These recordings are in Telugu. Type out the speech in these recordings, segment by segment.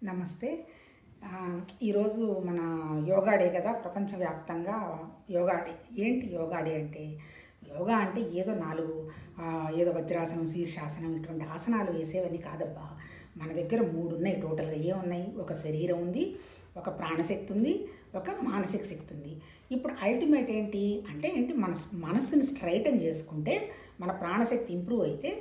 నమస్తే. ఈరోజు మన యోగా డే కదా! ప్రపంచవ్యాప్తంగా యోగా డే. ఏంటి యోగా డే అంటే? యోగా అంటే ఏదో 4 ఏదో వజ్రాసనం, శీర్షాసనం ఇటువంటి ఆసనాలు వేసేవన్నీ కాదబ్బా! మన దగ్గర 3 ఉన్నాయి టోటల్‌గా. ఏమున్నాయి? ఒక శరీరం ఉంది, ఒక ప్రాణశక్తి ఉంది, ఒక మానసిక శక్తి ఉంది. ఇప్పుడు అల్టిమేట్ ఏంటి? అంటే ఏంటి మనస్సుని స్ట్రైటన్ చేసుకుంటే మన ప్రాణశక్తి ఇంప్రూవ్ అయితే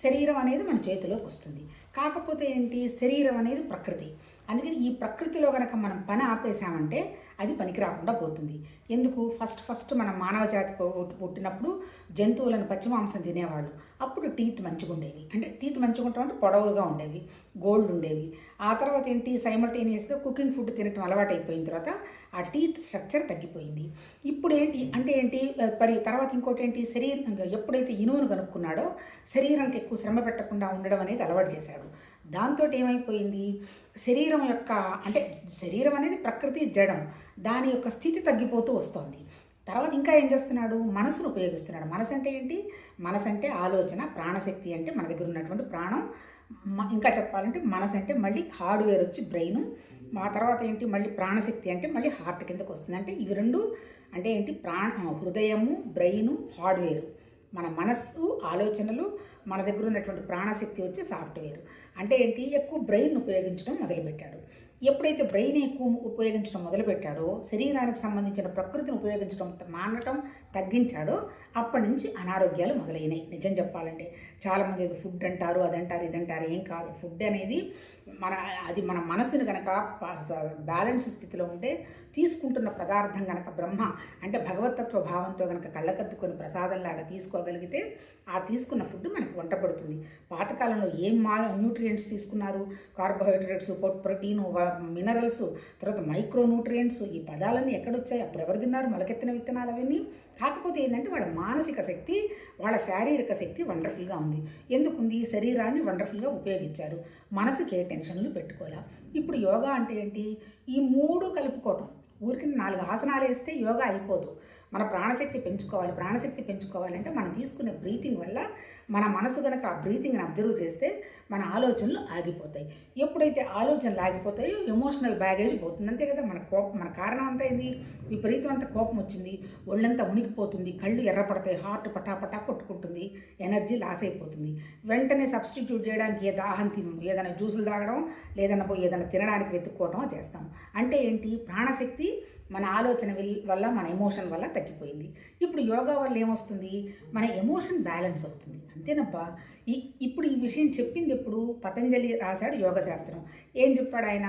శరీరం అనేది మన చేతిలోకి వస్తుంది. కాకపోతే ఏంటి? శరీరం అనేది ప్రకృతి. అందుకని ఈ ప్రకృతిలో గనక మనం పని ఆపేసామంటే అది పనికి రాకుండా పోతుంది. ఎందుకు? ఫస్ట్ మన మానవ జాతి పుట్టినప్పుడు జంతువులను పచ్చి మాంసం తినేవాళ్ళు. అప్పుడు టీత్ మంచిగా ఉండేవి. అంటే టీత్ మంచిగా ఉండటం అంటే పొడవుగా ఉండేవి, గోల్డ్ ఉండేవి. ఆ తర్వాత ఏంటి? సైమల్టేనియస్గా కుకింగ్ ఫుడ్ తినటం అలవాటు అయిపోయిన తర్వాత ఆ టీత్ స్ట్రక్చర్ తగ్గిపోయింది. ఇప్పుడు ఏంటి అంటే ఏంటి తర్వాత ఇంకోటి ఏంటి? ఎప్పుడైతే ఇనువును కనుక్కున్నాడో శరీరానికి ఎక్కువ శ్రమ పెట్టకుండా ఉండడం అనేది అలవాటు చేశాడు. దాంతో ఏమైపోయింది? శరీరం యొక్క అంటే శరీరం అనేది ప్రకృతి జడం, దాని యొక్క స్థితి తగ్గిపోతూ వస్తుంది. తర్వాత ఇంకా ఏం చేస్తున్నాడు? మనసును ఉపయోగిస్తున్నాడు. మనసు అంటే ఏంటి? మనసు అంటే ఆలోచన, ప్రాణశక్తి అంటే మన దగ్గర ఉన్నటువంటి ప్రాణం. ఇంకా చెప్పాలంటే మనసు అంటే మళ్ళీ హార్డ్వేర్ వచ్చి బ్రెయిన్. మా తర్వాత ఏంటి? మళ్ళీ ప్రాణశక్తి అంటే మళ్ళీ హార్ట్ కిందకు వస్తుంది. అంటే ఇవి రెండు అంటే ఏంటి? హృదయము, బ్రెయిన్, హార్డ్వేర్. మన మనస్సు, ఆలోచనలు, మన దగ్గర ఉన్నటువంటి ప్రాణశక్తి వచ్చి సాఫ్ట్వేర్. అంటే ఏంటి? ఎక్కువ బ్రెయిన్ ఉపయోగించడం మొదలుపెట్టాడు. ఎప్పుడైతే బ్రెయిన్ ఎక్కువ ఉపయోగించడం మొదలుపెట్టాడో, శరీరానికి సంబంధించిన ప్రకృతిని ఉపయోగించడం మానటం తగ్గించాడో, అప్పటి నుంచి అనారోగ్యాలు మొదలైనాయి. నిజం చెప్పాలంటే చాలామంది ఏదో ఫుడ్ అంటారు, అదంటారు, ఇదంటారు. ఏం కాదు. ఫుడ్ అనేది మన మనసుని కనుక బ్యాలెన్స్ స్థితిలో ఉంటే, తీసుకుంటున్న పదార్థం కనుక బ్రహ్మ అంటే భగవతత్వ భావంతో కనుక కళ్ళకద్దుకొని ప్రసాదంలాగా తీసుకోగలిగితే ఆ తీసుకున్న ఫుడ్ మనకు వంట పడుతుంది. పాతకాలంలో ఏం న్యూట్రియంట్స్ తీసుకున్నారు? కార్బోహైడ్రేట్స్, ప్రోటీను, మినరల్స్, తర్వాత మైక్రో న్యూట్రియంట్స్. ఈ పదాలన్నీ ఎక్కడొచ్చాయి? అప్పుడు ఎవరు తిన్నారు? మొలకెత్తిన విత్తనాలు అవన్నీ. కాకపోతే ఏంటంటే వాళ్ళ మానసిక శక్తి, వాళ్ళ శారీరక శక్తి వండర్ఫుల్గా ఉంది. ఎందుకుంది? శరీరాన్ని వండర్ఫుల్గా ఉపయోగించారు. మనసుకి ఏ టెన్షన్లు పెట్టుకోలే. ఇప్పుడు యోగా అంటే ఏంటి? ఈ 3 కలుపుకోవటం. ఊరికి 4 ఆసనాలు వేస్తే యోగా అయిపోదు. మన ప్రాణశక్తి పెంచుకోవాలి. ప్రాణశక్తి పెంచుకోవాలంటే మనం తీసుకునే బ్రీతింగ్ వల్ల మన మనసు కనుక ఆ బ్రీతింగ్ని అబ్జర్వ్ చేస్తే మన ఆలోచనలు ఆగిపోతాయి. ఎప్పుడైతే ఆలోచనలు ఆగిపోతాయో ఎమోషనల్ బ్యాగేజ్ పోతుంది. అంతే కదా! మన కారణం అంతా ఏంది? విపరీతమంత కోపం వచ్చింది, ఒళ్ళంతా ఉనికిపోతుంది, కళ్ళు ఎర్రపడతాయి, హార్ట్ పటాపటా కొట్టుకుంటుంది, ఎనర్జీ లాస్ అయిపోతుంది. వెంటనే సబ్స్టిట్యూట్ చేయడానికి ఏదైనా జ్యూసులు తాగడం, ఏదైనా తినడానికి వెతుక్కోవడం చేస్తాం. అంటే ఏంటి? ప్రాణశక్తి మన ఆలోచన వల్ల, మన ఎమోషన్ వల్ల తగ్గిపోయింది. ఇప్పుడు యోగా వల్ల ఏమొస్తుంది? మన ఎమోషన్ బ్యాలెన్స్ అవుతుంది. అంతేనబ్బా. ఇప్పుడు ఈ విషయం చెప్పింది ఎప్పుడు? పతంజలి రాశాడు యోగ శాస్త్రం. ఏం చెప్పాడు ఆయన?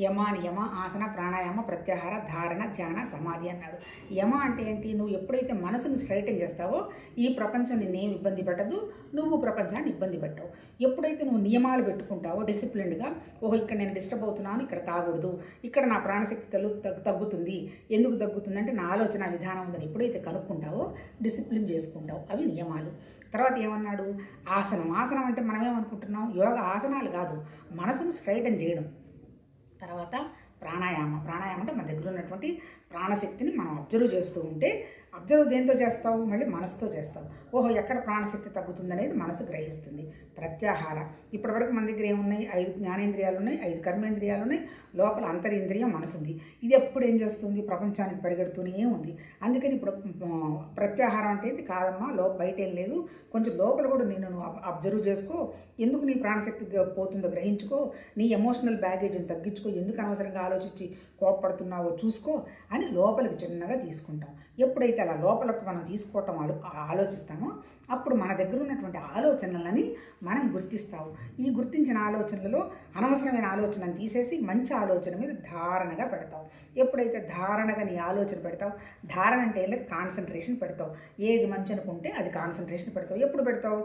యమ, ఆసన, ప్రాణాయామ, ప్రత్యాహార, ధారణ, ధ్యాన, సమాధి అన్నాడు. యమ అంటే ఏంటి? నువ్వు ఎప్పుడైతే మనసును స్ట్రైటన్ చేస్తావో ఈ ప్రపంచం నిన్నేం ఇబ్బంది పెట్టదు, నువ్వు ప్రపంచాన్ని ఇబ్బంది పెట్టవు. ఎప్పుడైతే నువ్వు నియమాలు పెట్టుకుంటావో డిసిప్లిన్డ్గా, ఇక్కడ నేను డిస్టర్బ్ అవుతున్నాను, ఇక్కడ తాగకూడదు, ఇక్కడ నా ప్రాణశక్తి తగ్గుతుంది. ఎందుకు తగ్గుతుందంటే నా ఆలోచన విధానం ఉందని ఎప్పుడైతే కనుక్కుంటావో డిసిప్లిన్ చేసుకుంటావు. అవి నియమాలు. తర్వాత ఏమన్నాడు? ఆసనం అంటే మనమేమనుకుంటున్నాం? యోగా ఆసనాలు కాదు, మనసును స్ట్రైటన్ చేయడం. తర్వాత ప్రాణాయామం అంటే మన దగ్గర ఉన్నటువంటి ప్రాణశక్తిని మనం అబ్జర్వ్ చేస్తూ ఉంటే, అబ్జర్వ్ దేంతో చేస్తావు? మళ్ళీ మనసుతో చేస్తావు. ఎక్కడ ప్రాణశక్తి తగ్గుతుందనేది మనసు గ్రహిస్తుంది. ప్రత్యాహార. ఇప్పటివరకు మన దగ్గర ఏమున్నాయి? 5 జ్ఞానేంద్రియాలు ఉన్నాయి, 5 కర్మేంద్రియాలు ఉన్నాయి, లోపల అంతరింద్రియం మనసు ఉంది. ఇది ఎప్పుడు ఏం చేస్తుంది? ప్రపంచానికి పరిగెడుతూనే ఉంది. అందుకని ఇప్పుడు ప్రత్యాహారం అంటే ఇది కాదమ్మా, బయట ఏం లేదు, కొంచెం లోపల కూడా నేను అబ్జర్వ్ చేసుకో, ఎందుకు నీ ప్రాణశక్తి పోతుందో గ్రహించుకో, నీ ఎమోషనల్ బ్యాగేజ్ని తగ్గించుకో, ఎందుకు అనవసరంగా ఆలోచించి కోపపడుతున్నావో చూసుకో అని లోపలికి చిన్నగా తీసుకుంటాం. ఎప్పుడైతే అలా లోపలికి మనం తీసుకోవటం ఆలోచిస్తామో అప్పుడు మన దగ్గర ఉన్నటువంటి ఆలోచనలని మనం గుర్తిస్తాము. ఈ గుర్తించిన ఆలోచనలలో అనవసరమైన ఆలోచనను తీసేసి మంచి ఆలోచన మీద ధారణగా పెడతావు. ఎప్పుడైతే ధారణగా నీ ఆలోచన పెడతావు, ధారణ అంటే లేదు, కాన్సన్ట్రేషన్ పెడతావు. ఏది మంచి అనుకుంటే అది కాన్సన్ట్రేషన్ పెడతావు. ఎప్పుడు పెడతావు?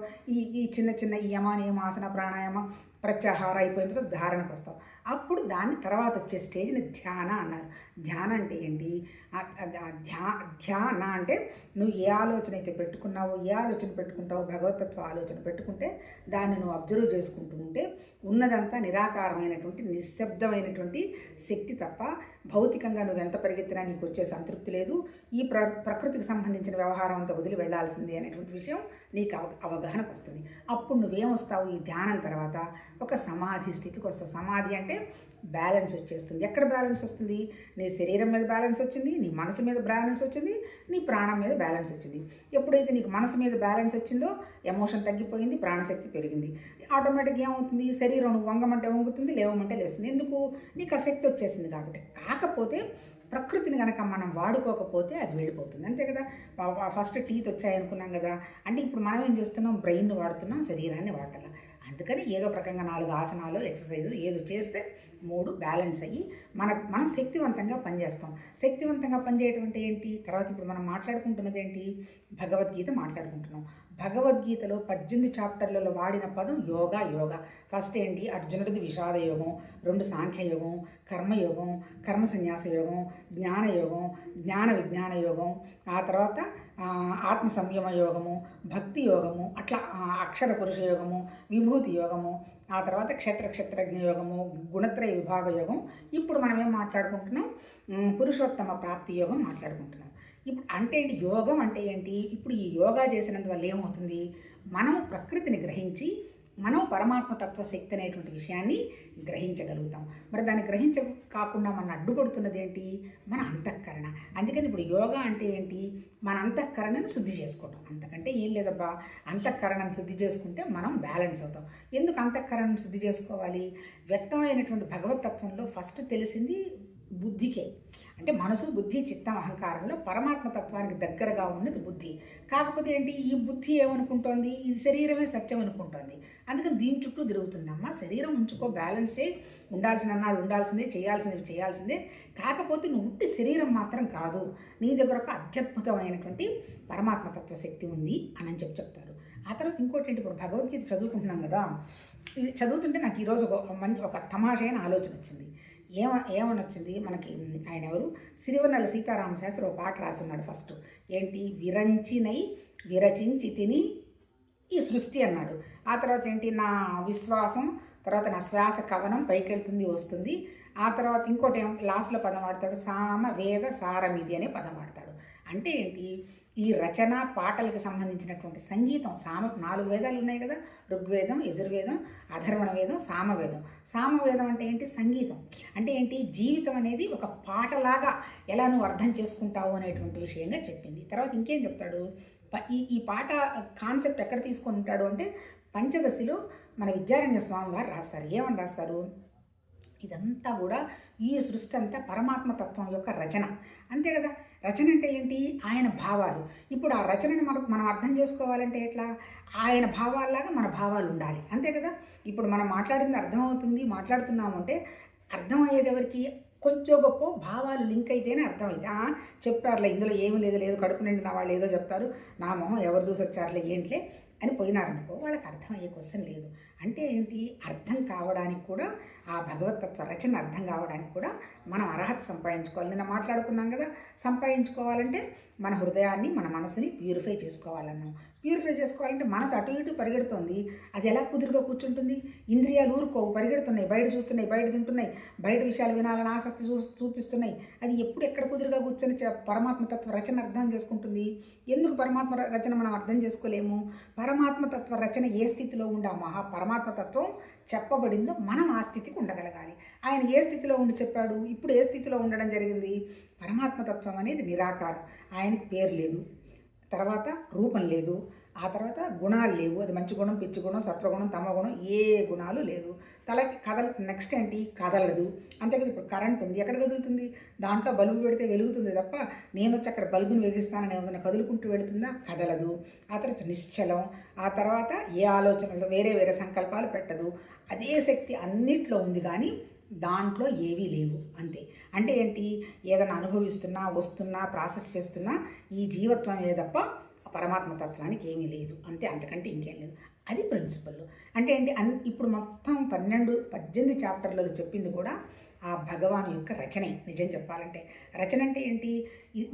ఈ చిన్న ఈ యమ, నియమ, ఆసన, ప్రాణాయామ, ప్రత్యాహార అయిపోయిన తర్వాత ధారణకు వస్తావు. అప్పుడు దాని తర్వాత వచ్చే స్టేజ్ని ధ్యాన అన్నారు. ధ్యాన అంటే ఏంటి? ధ్యాన అంటే నువ్వు ఏ ఆలోచన అయితే పెట్టుకున్నావో, భగవతత్వ ఆలోచన పెట్టుకుంటే దాన్ని నువ్వు అబ్జర్వ్ చేసుకుంటూ ఉంటే ఉన్నదంతా నిరాకారమైనటువంటి నిశ్శబ్దమైనటువంటి శక్తి తప్ప భౌతికంగా నువ్వు ఎంత పరిగెత్తినా నీకు వచ్చే సంతృప్తి లేదు. ఈ ప్రకృతికి సంబంధించిన వ్యవహారం అంతా వదిలి వెళ్ళాల్సిందే అనేటువంటి విషయం నీకు అవగాహనకు వస్తుంది. అప్పుడు నువ్వేమొస్తావు? ఈ ధ్యానం తర్వాత ఒక సమాధి స్థితికి వస్తావు. సమాధి అంటే బ్యాలెన్స్ వచ్చేస్తుంది. ఎక్కడ బ్యాలెన్స్ వస్తుంది? నీ శరీరం మీద బ్యాలెన్స్ వచ్చింది, నీ మనసు మీద బ్యాలెన్స్ వచ్చింది, నీ ప్రాణం మీద బ్యాలెన్స్ వచ్చింది. ఎప్పుడైతే నీకు మనసు మీద బ్యాలెన్స్ వచ్చిందో ఎమోషన్ తగ్గిపోయింది, ప్రాణశక్తి పెరిగింది. ఆటోమేటిక్గా ఏమవుతుంది? శరీరం నువ్వు వంగమంటే వంగుతుంది, లేవమంటే లేస్తుంది. ఎందుకు? నీకు ఆ శక్తి వచ్చేసింది కాబట్టి. కాకపోతే ప్రకృతిని కనుక మనం వాడుకోకపోతే అది వెళ్ళిపోతుంది, అంతే కదా. ఫస్ట్ టీత్ వచ్చాయనుకున్నాం కదా, అంటే ఇప్పుడు మనం ఏం చేస్తున్నాం? బ్రెయిన్ వాడుతున్నాం, శరీరాన్ని వాడాలి. అందుకని ఏదో ఒక రకంగా 4 ఆసనాలు ఎక్సర్సైజు ఏదో చేస్తే 3 బ్యాలెన్స్ అయ్యి మనం శక్తివంతంగా పనిచేస్తాం. శక్తివంతంగా పనిచేయడం అంటే ఏంటి? తర్వాత ఇప్పుడు మనం మాట్లాడుకుంటున్నది ఏంటి? భగవద్గీత మాట్లాడుకుంటున్నాం. భగవద్గీతలో 18 చాప్టర్లలో వాడిన పదం యోగా. యోగా ఫస్ట్ ఏంటి? అర్జునుడిది విషాద యోగం, 2 సాంఖ్యయోగం, కర్మయోగం, కర్మ సన్యాస యోగం, జ్ఞానయోగం, జ్ఞాన విజ్ఞాన యోగం, ఆ తర్వాత ఆత్మ సంయమ యోగము, భక్తి యోగము, అట్లా అక్షర పురుష యోగము, విభూతి యోగము, ఆ తర్వాత క్షత్రజ్ఞ యోగము, గుణత్రయ విభాగ యోగం. ఇప్పుడు మనం ఏం మాట్లాడుకుంటున్నాం? పురుషోత్తమ ప్రాప్తి యోగం మాట్లాడుకుంటున్నాం. ఇప్పుడు అంటే ఏంటి? యోగం అంటే ఏంటి? ఇప్పుడు ఈ యోగా చేసినందువల్ల ఏమవుతుంది? మనం ప్రకృతిని గ్రహించి మనం పరమాత్మ తత్వ శక్తి అనేటువంటి విషయాన్ని గ్రహించగలుగుతాం. మరి దాన్ని కాకుండా మన అడ్డుపడుతున్నది ఏంటి? మన అంతఃకరణ. అందుకని ఇప్పుడు యోగా అంటే ఏంటి? మన అంతఃకరణను శుద్ధి చేసుకోవటం. అంతకంటే ఏం లేదబ్బా. అంతఃకరణను శుద్ధి చేసుకుంటే మనం బ్యాలెన్స్ అవుతాం. ఎందుకు అంతఃకరణను శుద్ధి చేసుకోవాలి? వ్యక్తమైనటువంటి భగవతత్వంలో ఫస్ట్ తెలిసింది బుద్ధికే. అంటే మనసు, బుద్ధి, చిత్తం, అహంకారంలో పరమాత్మ తత్వానికి దగ్గరగా ఉన్నది బుద్ధి. కాకపోతే ఏంటి? ఈ బుద్ధి ఏమనుకుంటోంది? ఈ శరీరమే సత్యం అనుకుంటోంది. అందుకని దీని చుట్టూ తిరుగుతుందమ్మా. శరీరం ఉంచుకో, బ్యాలెన్సే, ఉండాల్సిన నాడు ఉండాల్సిందే, చేయాల్సిందే. కాకపోతే నువ్వు ఉట్టి శరీరం మాత్రం కాదు, నీ దగ్గర ఒక అత్యద్భుతమైనటువంటి పరమాత్మ తత్వ శక్తి ఉంది అని చెప్తారు. ఆ తర్వాత ఇంకోటి ఏంటి? ఇప్పుడు భగవద్గీత చదువుకుంటున్నాం కదా, ఇది చదువుతుంటే నాకు ఈరోజు ఒక తమాషైన ఆలోచన వచ్చింది. ఏమని వచ్చింది మనకి? ఆయన ఎవరు? సిరివెన్నెల సీతారామ శాస్త్రి ఒక పాట రాసున్నాడు. ఫస్ట్ ఏంటి? విరంచినై విరచించి తిని ఈ సృష్టి అన్నాడు. ఆ తర్వాత ఏంటి? నా విశ్వాసం, తర్వాత నా శ్వాస కవనం పైకెళ్తుంది వస్తుంది. ఆ తర్వాత ఇంకోటి లాస్ట్లో పదం వాడతాడు, సామ వేద సారమిది అనే పదం వాడతాడు. అంటే ఏంటి? ఈ రచన పాటలకు సంబంధించినటువంటి సంగీతం 4 వేదాలు ఉన్నాయి కదా, ఋగ్వేదం, యజుర్వేదం, అధర్వణ వేదం, సామవేదం. సామవేదం అంటే ఏంటి? సంగీతం. అంటే ఏంటి? జీవితం అనేది ఒక పాటలాగా ఎలా నువ్వు అర్థం చేసుకుంటావు అనేటువంటి విషయంగా చెప్పింది. తర్వాత ఇంకేం చెప్తాడు? ఈ పాట కాన్సెప్ట్ ఎక్కడ తీసుకొని ఉంటాడు అంటే పంచదశిలో మన విద్యారణ్య స్వామి వారు రాస్తారు. ఏమని రాస్తారు? ఇదంతా కూడా ఈ సృష్టి అంతా పరమాత్మ తత్వం యొక్క రచన, అంతే కదా. రచన అంటే ఏంటి? ఆయన భావాలు. ఇప్పుడు ఆ రచనని మనం అర్థం చేసుకోవాలంటే ఎట్లా? ఆయన భావాల్లాగా మన భావాలు ఉండాలి, అంతే కదా. ఇప్పుడు మనం మాట్లాడింది అర్థమవుతుంది, మాట్లాడుతున్నాము అంటే అర్థమయ్యేది ఎవరికి? కొంచెం గొప్ప భావాలు లింక్ అయితేనే అర్థమైతే. చెప్పారులే, ఇందులో ఏమీ లేదు, కడుపు నిండిన వాళ్ళు ఏదో చెప్తారు, నా మొహం ఎవరు చూసి వచ్చారులే ఏంట్లే అని పోయినారనుకో, వాళ్ళకి అర్థమయ్యే క్వశ్చన్ లేదు. అంటే ఏంటి? అర్థం కావడానికి కూడా, ఆ భగవతత్వ రచన అర్థం కావడానికి కూడా మనం అర్హత సంపాదించుకోవాలి. నిన్న మాట్లాడుకున్నాం కదా, సంపాదించుకోవాలంటే మన హృదయాన్ని, మన మనసుని ప్యూరిఫై చేసుకోవాలన్నాం. ప్యూరిఫై చేసుకోవాలంటే మనసు అటు ఇటు పరిగెడుతోంది, అది ఎలా కుదురుగా కూర్చుంటుంది? ఇంద్రియాలు ఊరుకోవు, పరిగెడుతున్నాయి, బయట చూస్తున్నాయి, బయట తింటున్నాయి, బయట విషయాలు వినాలని ఆసక్తి చూపిస్తున్నాయి. అది ఎప్పుడు ఎక్కడ కుదురుగా కూర్చొని పరమాత్మతత్వ రచన అర్థం చేసుకుంటుంది? ఎందుకు పరమాత్మ రచన మనం అర్థం చేసుకోలేము? పరమాత్మతత్వ రచన ఏ స్థితిలో ఉండి ఆ పరమాత్మతత్వం చెప్పబడిందో మనం ఆ స్థితికి ఉండగలగాలి. ఆయన ఏ స్థితిలో ఉండి చెప్పాడు? ఇప్పుడు ఏ స్థితిలో ఉండడం జరిగింది? పరమాత్మతత్వం అనేది నిరాకారం, ఆయనకి పేరు లేదు, తర్వాత రూపం లేదు, ఆ తర్వాత గుణాలు లేవు. అది మంచి గుణం, పిచ్చి గుణం, సత్వగుణం, తమగుణం, ఏ గుణాలు లేదు. తలకి నెక్స్ట్ ఏంటి? కదలదు, అంతే కదా. ఇప్పుడు కరెంట్ ఉంది, ఎక్కడ కదులుతుంది? దాంట్లో బల్బు పెడితే వెలుగుతుంది తప్ప నేను వచ్చి అక్కడ బల్బుని వెలిగిస్తానని ఏమన్నా కదులుకుంటూ వెళుతుందా? కదలదు. ఆ తర్వాత నిశ్చలం, ఆ తర్వాత ఏ ఆలోచనలు, వేరే సంకల్పాలు పెట్టదు. అదే శక్తి అన్నిట్లో ఉంది, కానీ దాంట్లో ఏవీ లేవు, అంతే. అంటే ఏంటి? ఏదైనా అనుభవిస్తున్నా, వస్తున్నా, ప్రాసెస్ చేస్తున్నా ఈ జీవత్వం తప్ప పరమాత్మతత్వానికి ఏమీ లేదు, అంతే. అంతకంటే ఇంకేం లేదు. అది ప్రిన్సిపల్. అంటే ఏంటి? ఇప్పుడు మొత్తం 18 చాప్టర్లలో చెప్పింది కూడా ఆ భగవాను యొక్క రచనే. నిజం చెప్పాలంటే రచన అంటే ఏంటి?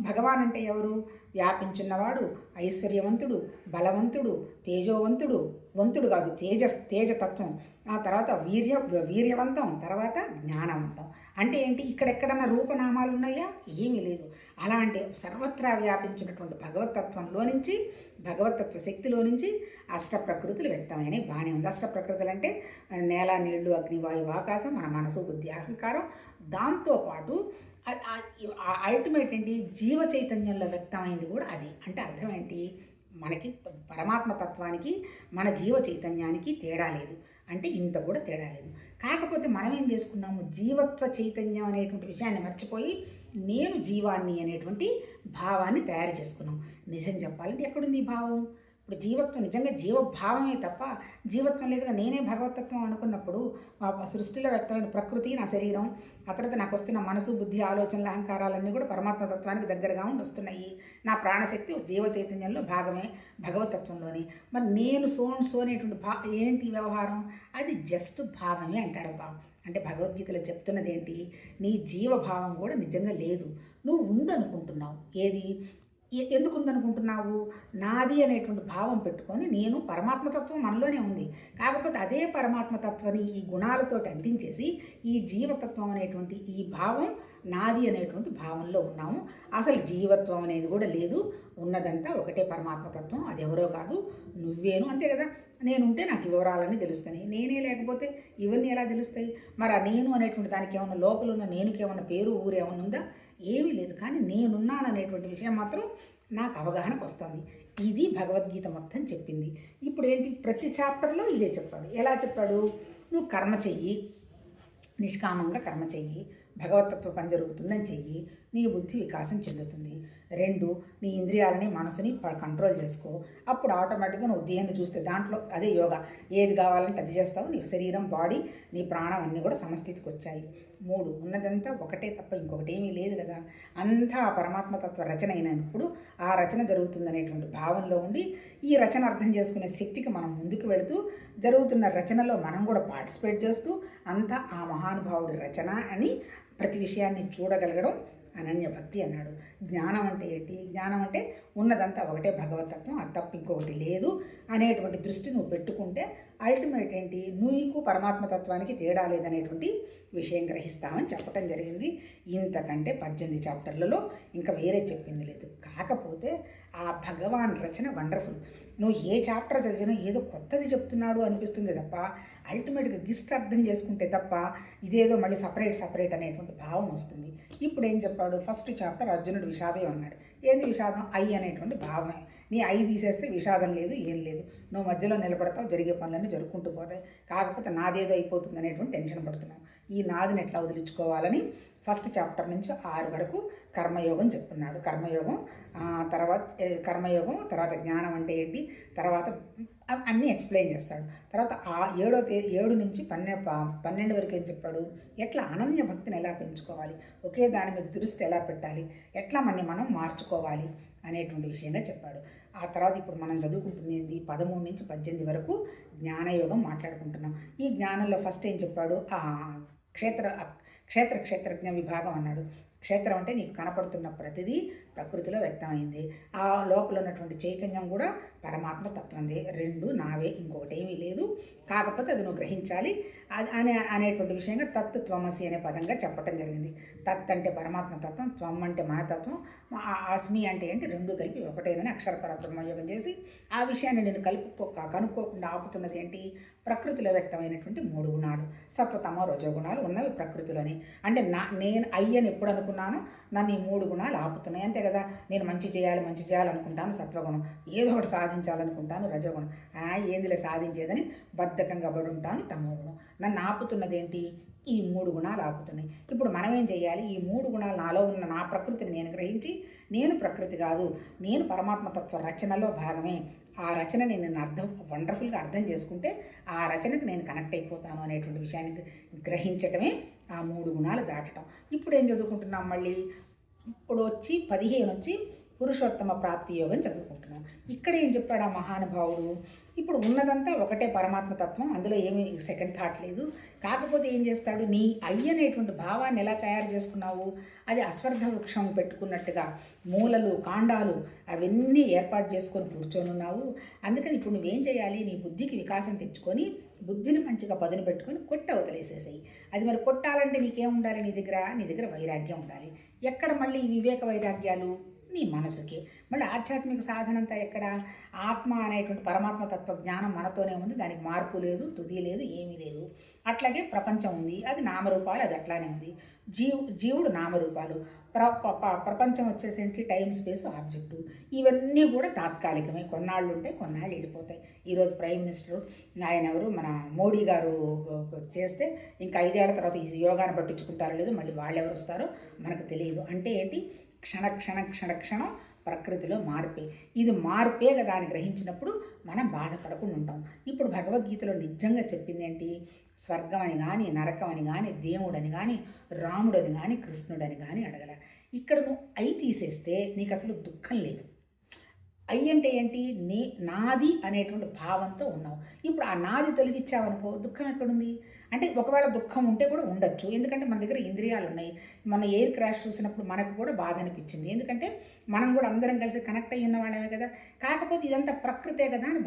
భగవాన్ అంటే ఎవరు? వ్యాపించున్నవాడు, ఐశ్వర్యవంతుడు, బలవంతుడు, తేజోవంతుడు, వంతుడు కాదు తేజతత్వం, ఆ తర్వాత వీర్యవంతం, తర్వాత జ్ఞానవంతం. అంటే ఏంటి? ఇక్కడెక్కడన్నా రూపనామాలు ఉన్నాయా? ఏమీ లేదు. అలాంటి సర్వత్రా వ్యాపించినటువంటి భగవతత్వంలో నుంచి, భగవతత్వ శక్తిలో నుంచి అష్టప్రకృతులు వ్యక్తమైన బాగానే ఉంది. అష్టప్రకృతులు అంటే నేల, నీళ్లు, అగ్ని, వాయువు, ఆకాశం, మన మనసు, బుద్ధి, అహంకారం. దాంతోపాటు అల్టిమేట్ ఏంటి? జీవ చైతన్యంలో వ్యక్తమైంది కూడా అది. అంటే అర్థం ఏంటి? మనకి పరమాత్మ తత్వానికి మన జీవ చైతన్యానికి తేడా లేదు. అంటే ఇంత కూడా తేడా లేదు. కాకపోతే మనం ఏం చేసుకున్నాము? జీవత్వ చైతన్యం అనేటువంటి విషయాన్ని మర్చిపోయి నేను జీవాన్ని అనేటువంటి భావాన్ని తయారు చేసుకున్నాం. నిజం చెప్పాలంటే ఎక్కడుంది ఈ భావం? ఇప్పుడు జీవత్వం నిజంగా జీవభావమే తప్ప జీవత్వం లేదుగా. నేనే భగవతత్వం అనుకున్నప్పుడు సృష్టిలో వ్యక్తమైన ప్రకృతి, నా శరీరం, ఆ తర్వాత నాకు వస్తున్న మనసు, బుద్ధి, ఆలోచనలు, అహంకారాలన్నీ కూడా పరమాత్మతత్వానికి దగ్గరగా ఉండి వస్తున్నాయి. నా ప్రాణశక్తి జీవ చైతన్యంలో భాగమే, భగవతత్వంలోని. మరి నేను సో అనేటువంటి ఏంటి వ్యవహారం? అది జస్ట్ భావమే అంటాడబ్బా. అంటే భగవద్గీతలో చెప్తున్నది ఏంటి? నీ జీవభావం కూడా నిజంగా లేదు, నువ్వు ఉందనుకుంటున్నావు. ఏది? ఎందుకు ఉందనుకుంటున్నావు? నాది అనేటువంటి భావం పెట్టుకొని, నేను పరమాత్మతత్వం మనలోనే ఉంది, కాకపోతే అదే పరమాత్మతత్వాన్ని ఈ గుణాలతోటి అంటించేసి ఈ జీవతత్వం అనేటువంటి ఈ భావం నాది అనేటువంటి భావంలో ఉన్నాము. అసలు జీవత్వం అనేది కూడా లేదు, ఉన్నదంతా ఒకటే పరమాత్మతత్వం, అది ఎవరో కాదు నువ్వేను, అంతే కదా. నేనుంటే నాకు వివరాలన్నీ తెలుస్తాయి, నేనే లేకపోతే ఇవన్నీ ఎలా తెలుస్తాయి? మరి ఆ నేను అనేటువంటి దానికి ఏమన్నా లోపల ఉన్న నేనుకి ఏమన్నా పేరు ఊరు ఏమన్నా ఉందా? ఏమీ లేదు. కానీ నేనున్నాను అనేటువంటి విషయం మాత్రం నాకు అవగాహనకు వస్తుంది. ఇది భగవద్గీత మొత్తం చెప్పింది. ఇప్పుడు ఏంటి? ప్రతి చాప్టర్లో ఇదే చెప్పాడు. ఎలా చెప్పాడు? నువ్వు కర్మ చెయ్యి, నిష్కామంగా కర్మ చెయ్యి, భగవతత్వ పని జరుగుతుందని చెయ్యి, నీ బుద్ధి వికాసం చెందుతుంది. 2, నీ ఇంద్రియాలని, మనసుని కంట్రోల్ చేసుకో. అప్పుడు ఆటోమేటిక్గా నువ్వు దేన్ని చూస్తే దాంట్లో అదే యోగా, ఏది కావాలంటే అది చేస్తావు. నీ శరీరం, బాడీ, నీ ప్రాణం అన్నీ కూడా సమస్థితికి వచ్చాయి. 3, ఉన్నదంతా ఒకటే తప్ప ఇంకొకటి ఏమీ లేదు కదా. అంతా ఆ పరమాత్మతత్వ రచన అయినప్పుడు ఆ రచన జరుగుతుందనేటువంటి భావంలో ఉండి ఈ రచన అర్థం చేసుకునే శక్తికి మనం ముందుకు వెళుతూ జరుగుతున్న రచనలో మనం కూడా పార్టిసిపేట్ చేస్తూ అంతా ఆ మహానుభావుడి రచన అని ప్రతి విషయాన్ని చూడగలగడం అనన్య భక్తి అన్నాడు. జ్ఞానం అంటే ఏంటి? జ్ఞానం అంటే ఉన్నదంతా ఒకటే భగవతత్వం, అది తప్ప ఇంకొకటి లేదు అనేటువంటి దృష్టి నువ్వు పెట్టుకుంటే అల్టిమేట్ ఏంటి? నీకు పరమాత్మతత్వానికి తేడా లేదనేటువంటి విషయం గ్రహిస్తామని చెప్పటం జరిగింది. ఇంతకంటే 18 చాప్టర్లలో ఇంకా వేరే చెప్పింది లేదు. కాకపోతే ఆ భగవాన్ రచన వండర్ఫుల్. నువ్వు ఏ చాప్టర్ చదివినా ఏదో కొత్తది చెప్తున్నాడు అనిపిస్తుంది తప్ప అల్టిమేట్గా గిస్ట్ అర్థం చేసుకుంటే తప్ప ఇదేదో మళ్ళీ సపరేట్ అనేటువంటి భావం వస్తుంది. ఇప్పుడు ఏం చెప్పాడు? ఫస్ట్ చాప్టర్ అర్జునుడు విషాదం అన్నాడు. ఏంది విషాదం? అనేటువంటి భావమే. నీ తీసేస్తే విషాదం లేదు, ఏం లేదు. నువ్వు మధ్యలో నిలబడతావు, జరిగే పనులన్నీ జరుపుకుంటూ పోతాయి. కాకపోతే నాదేదో అయిపోతుంది అనేటువంటి టెన్షన్ పడుతున్నావు. ఈ నాదిని ఎట్లా వదిలించుకోవాలని ఫస్ట్ చాప్టర్ నుంచి 6 వరకు కర్మయోగం చెప్తున్నాడు. తర్వాత జ్ఞానం అంటే ఏంటి, తర్వాత అన్నీ ఎక్స్ప్లెయిన్ చేస్తాడు. తర్వాత 7 నుంచి 12 వరకు ఏం చెప్పాడు? ఎట్లా అనన్య భక్తిని ఎలా పెంచుకోవాలి, ఒకే దాని మీద దృష్టి ఎలా పెట్టాలి, ఎట్లా మనం మార్చుకోవాలి అనేటువంటి విషయంగా చెప్పాడు. ఆ తర్వాత ఇప్పుడు మనం చదువుకుంటుంది 13 నుంచి 18 వరకు జ్ఞానయోగం మాట్లాడుకుంటున్నాం. ఈ జ్ఞానంలో ఫస్ట్ ఏం చెప్పాడు? క్షేత్రజ్ఞ విభాగం అన్నాడు. క్షేత్రం అంటే నీకు కనపడుతున్న ప్రతిదీ ప్రకృతిలో వ్యక్తమైంది. ఆ లోపల ఉన్నటువంటి చైతన్యం కూడా పరమాత్మ తత్వంది. 2 నావే, ఇంకొకటి ఏమీ లేదు. కాకపోతే అది నువ్వు గ్రహించాలి అనేటువంటి విషయంగా తత్ త్వమసి అనే పదంగా చెప్పటం జరిగింది. తత్ అంటే పరమాత్మ తత్వం, త్వం అంటే మన తత్వం, అస్మి అంటే ఏంటి? 2 కలిపి ఒకటేనని అక్షర పరబ్రహ్మయోగం చేసి ఆ విషయాన్ని నేను కనుక్కోకుండా ఆపుతున్నది ఏంటి? ప్రకృతిలో వ్యక్తమైనటువంటి 3 గుణాలు, సత్వతమో రజోగుణాలు ఉన్నవి ప్రకృతిలోని. అంటే నేను అయ్యని ఎప్పుడు అనుకున్నానో నన్ను ఈ 3 గుణాలు ఆపుతున్నాయి, అంతే కదా. నేను మంచి చేయాలనుకుంటాను సత్వగుణం, ఏదో ఒకటి సాధించాలనుకుంటాను రజోగుణం, ఏందిలే సాధించేదని బద్ధకంగా పడి ఉంటాను తమోగుణం. నన్ను ఆపుతున్నది ఏంటి? ఈ 3 గుణాలు ఆపుతున్నాయి. ఇప్పుడు మనం ఏం చేయాలి? ఈ 3 గుణాలు నాలో ఉన్న నా ప్రకృతిని నేను గ్రహించి, నేను ప్రకృతి కాదు, నేను పరమాత్మతత్వ రచనలో భాగమే, ఆ రచనని నేను వండర్ఫుల్గా అర్థం చేసుకుంటే ఆ రచనకు నేను కనెక్ట్ అయిపోతాను అనేటువంటి విషయాన్ని గ్రహించటమే ఆ 3 గుణాలు దాటడం. ఇప్పుడు ఏం చదువుకుంటున్నాం? మళ్ళీ ఇప్పుడు 15 వచ్చి పురుషోత్తమ ప్రాప్తి యోగం చదువుకుంటున్నాం. చెప్పుకున్నాం. ఇక్కడ ఏం చెప్పాడు ఆ మహానుభావుడు? ఇప్పుడు ఉన్నదంతా ఒకటే పరమాత్మ తత్వం, అందులో ఏమీ సెకండ్ థాట్ లేదు. కాకపోతే ఏం చేస్తాడు, నీ అనేటువంటి భావాన్ని ఎలా తయారు చేసుకున్నావు? అది అశ్వర్థ వృక్షం పెట్టుకున్నట్టుగా మూలలు కాండాలు అవన్నీ ఏర్పాటు చేసుకొని కూర్చొని ఉన్నావు. అందుకని ఇప్పుడు నువ్వేం చేయాలి, నీ బుద్ధికి వికాసం తెచ్చుకొని బుద్ధిని మంచిగా పదును పెట్టుకొని కొట్టి అవతలేసేసాయి. అది మరి కొట్టాలంటే నీకేం ఉండాలి, నీ దగ్గర వైరాగ్యం ఉండాలి. ఎక్కడ మళ్ళీ ఈ వివేక వైరాగ్యాలు? నీ మనసుకి. మళ్ళీ ఆధ్యాత్మిక సాధన అంతా ఎక్కడ? ఆత్మ అనేటువంటి పరమాత్మ తత్వ జ్ఞానం మనతోనే ఉంది, దానికి మార్పు లేదు, తుది లేదు, ఏమీ లేదు. అట్లాగే ప్రపంచం ఉంది, అది నామరూపాలు, అది అట్లానే ఉంది. జీవుడు నామరూపాలు, ప్రపంచం వచ్చేసేంటి టైం స్పేస్ ఆబ్జెక్టు. ఇవన్నీ కూడా తాత్కాలికమే, కొన్నాళ్ళు ఉంటాయి, కొన్నాళ్ళు వెళ్ళిపోతాయి. ఈరోజు ప్రైమ్ మినిస్టర్ ఆయన ఎవరు, మన మోడీ గారు చేస్తే ఇంకా 5 ఏళ్ల తర్వాత ఈ యోగాను పట్టించుకుంటారో లేదో, మళ్ళీ వాళ్ళు ఎవరు వస్తారో మనకు తెలియదు. అంటే ఏంటి, క్షణం ప్రకృతిలో మార్పే. ఇది మార్పే కదా అని గ్రహించినప్పుడు మనం బాధపడకుండా ఉంటాం. ఇప్పుడు భగవద్గీతలో నిజంగా చెప్పింది ఏంటి, స్వర్గం అని కానీ, నరకం అని కానీ, దేవుడని కానీ, రాముడని కానీ, కృష్ణుడని కానీ అడగల. ఇక్కడ నువ్వు అయి తీసేస్తే నీకు అసలు దుఃఖం లేదు. అయ్యి అంటే ఏంటి, నాది అనేటువంటి భావంతో ఉన్నావు. ఇప్పుడు ఆ నాది తొలగించావనుకో దుఃఖం ఎక్కడుంది? అంటే ఒకవేళ దుఃఖం ఉంటే కూడా ఉండొచ్చు, ఎందుకంటే మన దగ్గర ఇంద్రియాలు ఉన్నాయి. మన ఎయిర్ క్రాష్ చూసినప్పుడు మనకు కూడా బాధ అనిపించింది, ఎందుకంటే మనం కూడా అందరం కలిసి కనెక్ట్ అయ్యి ఉన్న వాళ్ళమే కదా. కాకపోతే ఇదంతా ప్రకృతే కదా అని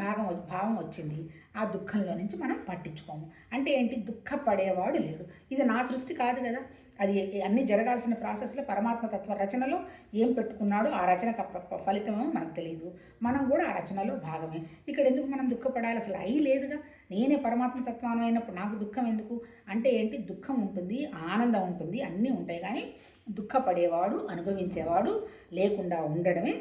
భావం వచ్చింది. ఆ దుఃఖంలో నుంచి మనం పట్టించుకోము. అంటే ఏంటి, దుఃఖపడేవాడు లేడు. ఇది నా సృష్టి కాదు కదా, అది అన్నీ జరగాల్సిన ప్రాసెస్లో పరమాత్మ తత్వ రచనలో ఏం పెట్టుకున్నాడో ఆ రచన ఫలితమేమో మనకు తెలియదు. మనం కూడా ఆ రచనలో భాగమే. ఇక్కడ ఎందుకు మనం దుఃఖపడాలి? అసలు అయి లేదుగా. నేనే పరమాత్మ తత్వం అయినప్పుడు నాకు దుఃఖం ఎందుకు? అంటే ఏంటి, దుఃఖం ఉంటుంది, ఆనందం ఉంటుంది, అన్నీ ఉంటాయి. కానీ దుఃఖపడేవాడు, అనుభవించేవాడు లేకుండా ఉండడమే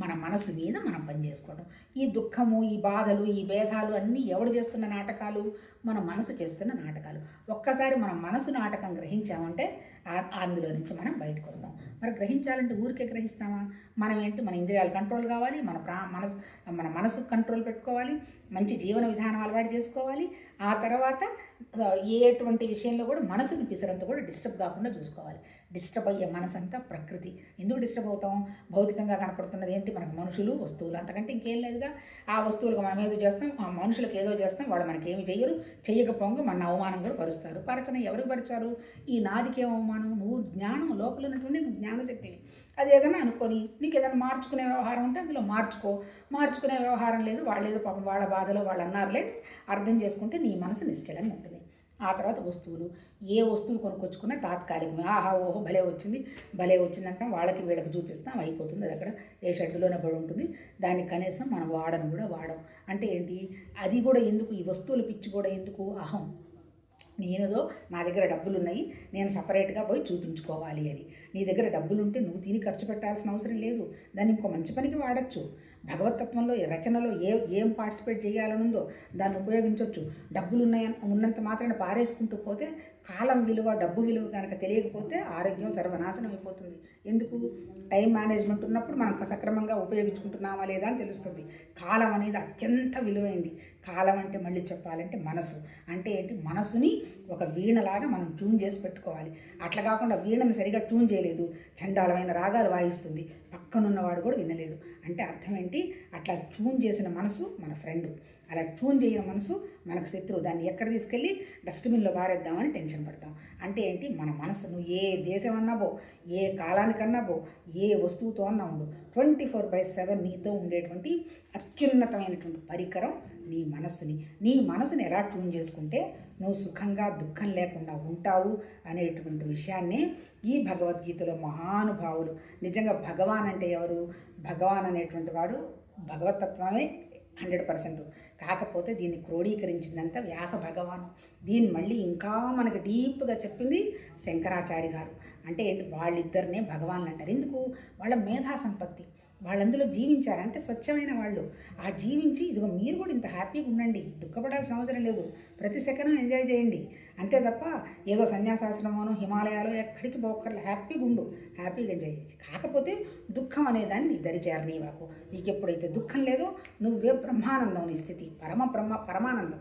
మన మనసు మీద మనం పనిచేసుకోవడం. ఈ దుఃఖము, ఈ బాధలు, ఈ భేదాలు అన్నీ ఎవడు చేస్తున్న నాటకాలు? మన మనసు చేస్తున్న నాటకాలు. ఒక్కసారి మన మనసు నాటకం గ్రహించామంటే అందులో నుంచి మనం బయటకు వస్తాం. మరి గ్రహించాలంటే ఊరికే గ్రహిస్తామా? మనం ఏంటి, మన ఇంద్రియాలు కంట్రోల్ కావాలి, మన మనసు కంట్రోల్ పెట్టుకోవాలి, మంచి జీవన విధానం అలవాటు చేసుకోవాలి. ఆ తర్వాత ఎటువంటి విషయంలో కూడా మనసుని పిసరంతా కూడా డిస్టర్బ్ కాకుండా చూసుకోవాలి. డిస్టర్బ్ అయ్యే మనసంతా ప్రకృతి. ఎందుకు డిస్టర్బ్ అవుతాం? భౌతికంగా కనపడుతున్నది ఏంటి, మనకు మనుషులు, వస్తువులు, అంతకంటే ఇంకేం లేదుగా. ఆ వస్తువులకు మనం ఏదో చేస్తాం, ఆ మనుషులకు ఏదో చేస్తాం, వాళ్ళు మనకేమి చెయ్యరు. చెయ్యకపోగా మన అవమానం కూడా పరుస్తారు. పరచన ఎవరికి పరిచారు? ఈ నాదికి ఏం అవమానం? నువ్వు జ్ఞానం లోపల ఉన్నటువంటి నువ్వు జ్ఞానశక్తిని. అది ఏదైనా అనుకొని నీకు ఏదైనా మార్చుకునే వ్యవహారం ఉంటే అందులో మార్చుకునే వ్యవహారం లేదు. వాళ్ళు ఏదో పాపం వాళ్ళ బాధలో వాళ్ళు అన్నారులే అర్థం చేసుకుంటే నీ మనసు నిశ్చలంగా ఉంటుంది. ఆ తర్వాత వస్తువులు, ఏ వస్తువులు కొనుక్కొచ్చుకున్నా తాత్కాలికమే. ఆహా ఓహో భలే వచ్చిందంటాం, వాళ్ళకి వీళ్ళకి చూపిస్తాం, అయిపోతుంది. అది అక్కడ ఏ షెడ్డులోనే పడి ఉంటుంది. దాన్ని కనీసం మనం వాడం. అంటే ఏంటి, అది కూడా ఎందుకు, ఈ వస్తువుల పిచ్చి కూడా ఎందుకు? అహం. నేనేదో నా దగ్గర డబ్బులు ఉన్నాయి, నేను సపరేట్గా పోయి చూపించుకోవాలి అని. నీ దగ్గర డబ్బులు ఉంటే నువ్వు తిని ఖర్చు పెట్టాల్సిన అవసరం లేదు, దాన్ని ఇంకో మంచి పనికి వాడచ్చు. భగవతత్వంలో రచనలో ఏం పార్టిసిపేట్ చేయాలనుందో దాన్ని ఉపయోగించవచ్చు. డబ్బులు ఉన్నంత మాత్రాన పారేసుకుంటూ పోతే కాలం విలువ, డబ్బు విలువ కనుక తెలియకపోతే ఆరోగ్యం సర్వనాశనం అయిపోతుంది. ఎందుకు? టైం మేనేజ్మెంట్ ఉన్నప్పుడు మనం సక్రమంగా ఉపయోగించుకుంటున్నామా లేదా అని తెలుస్తుంది. కాలం అనేది అత్యంత విలువైంది. కాలం అంటే మళ్ళీ చెప్పాలంటే మనసు. అంటే ఏంటి, మనసుని ఒక వీణలాగా మనం ట్యూన్ చేసి పెట్టుకోవాలి. అట్లా కాకుండా వీణను సరిగా ట్యూన్ చేయలేదు, చండాలమైన రాగాలు వాయిస్తుంది, పక్కనున్నవాడు కూడా వినలేడు. అంటే అర్థం ఏంటి, అట్లా ట్యూన్ చేసిన మనసు మన ఫ్రెండు, అలా ట్యూన్ చేయని మనసు మనకు శత్రువు. దాన్ని ఎక్కడ తీసుకెళ్ళి డస్ట్బిన్లో పారేద్దామని టెన్షన్ పడతాం. అంటే ఏంటి, మన మనసును ఏ దేశం అన్నాబో, ఏ కాలానికన్నాబో, ఏ వస్తువుతో అన్నా ఉండు, 24/7 నీతో ఉండేటువంటి అత్యున్నతమైనటువంటి పరికరం నీ మనసుని ఎలా ట్యూన్ చేసుకుంటే నువ్వు సుఖంగా దుఃఖం లేకుండా ఉంటావు అనేటువంటి విషయాన్ని ఈ భగవద్గీతలో మహానుభావులు, నిజంగా భగవాన్ అంటే ఎవరు? భగవాన్ అనేటువంటి వాడు భగవతత్వమే 100%. కాకపోతే దీన్ని క్రోడీకరించిందంతా వ్యాస భగవాను. దీన్ని మళ్ళీ ఇంకా మనకి డీప్గా చెప్పింది శంకరాచార్య గారు. అంటే ఏంటి, వాళ్ళిద్దరినే భగవాన్లు అంటారు. ఎందుకు? వాళ్ళ మేధా సంపత్తి, వాళ్ళందులో జీవించారంటే స్వచ్ఛమైన వాళ్ళు. ఆ జీవించి ఇదిగో మీరు కూడా ఇంత హ్యాపీగా ఉండండి, దుఃఖపడాల్సిన అవసరం లేదు, ప్రతి సెకండ్ ఎంజాయ్ చేయండి, అంతే తప్ప ఏదో సన్యాసాశ్రమోనో హిమాలయాలో ఎక్కడికి పోకర్లే, హ్యాపీగా ఉండు, హ్యాపీగా ఎంజాయ్ చేయొచ్చు. కాకపోతే దుఃఖం అనేదాన్ని నీ దరిచేరనీవాకు. నీకు ఎప్పుడైతే దుఃఖం లేదో నువ్వే బ్రహ్మానందం, నీ స్థితి పరమానందం.